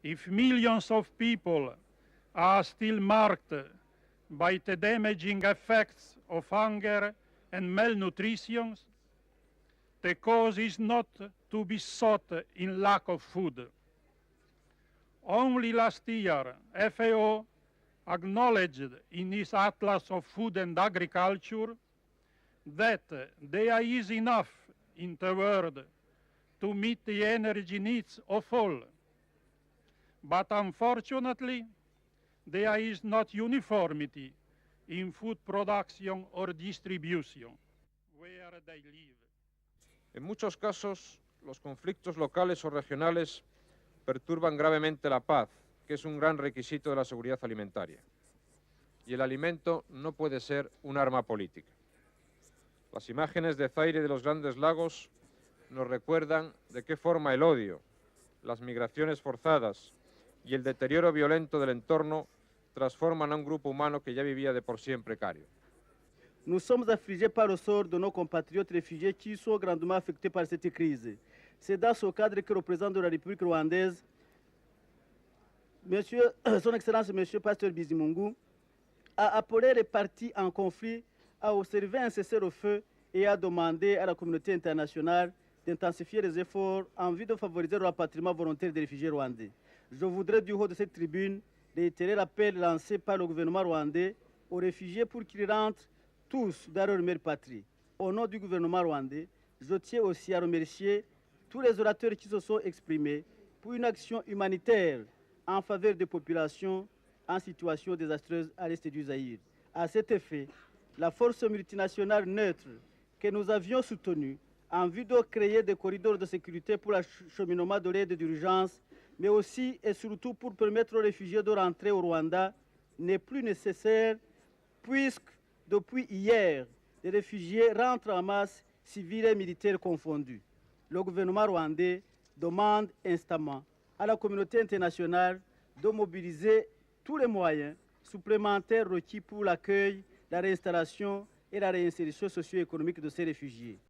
If millions of people are still marked by the damaging effects of hunger and malnutrition, the cause is not to be sought in lack of food. Only last year, FAO acknowledged in its Atlas of Food and Agriculture that there is enough in the world to meet the energy needs of all. But unfortunately, there is not uniformity in food production or distribution where they live. En muchos casos, los conflictos locales o regionales perturban gravemente la paz, que es un gran requisito de la seguridad alimentaria. Y el alimento no puede ser un arma política. Las imágenes de Zaire y de los Grandes Lagos nos recuerdan de qué forma el odio, las migraciones forzadas y el deterioro violento del entorno transforman a un grupo humano que ya vivía de por sí en precario. Nous sommes affligés par le sort de nos compatriotes réfugiés qui sont grandement affectés par cette crise. C'est dans ce cadre que le président de la République rwandaise, Son Excellence M. Pasteur Bizimungu, a appelé les partis en conflit à observer un cessez-le-feu et a demandé à la communauté internationale d'intensifier les efforts en vue de favoriser le rapatriement volontaire des réfugiés rwandais. Je voudrais du haut de cette tribune réitérer l'appel lancé par le gouvernement rwandais aux réfugiés pour qu'ils rentrent tous dans leur mère patrie. Au nom du gouvernement rwandais, je tiens aussi à remercier tous les orateurs qui se sont exprimés pour une action humanitaire en faveur des populations en situation désastreuse à l'est du Zaïre. À cet effet, la force multinationale neutre que nous avions soutenue en vue de créer des corridors de sécurité pour l'acheminement de l'aide d'urgence, mais aussi et surtout pour permettre aux réfugiés de rentrer au Rwanda, n'est plus nécessaire puisque depuis hier, les réfugiés rentrent en masse, civils et militaires confondus. Le gouvernement rwandais demande instamment à la communauté internationale de mobiliser tous les moyens supplémentaires requis pour l'accueil, la réinstallation et la réinsertion socio-économique de ces réfugiés.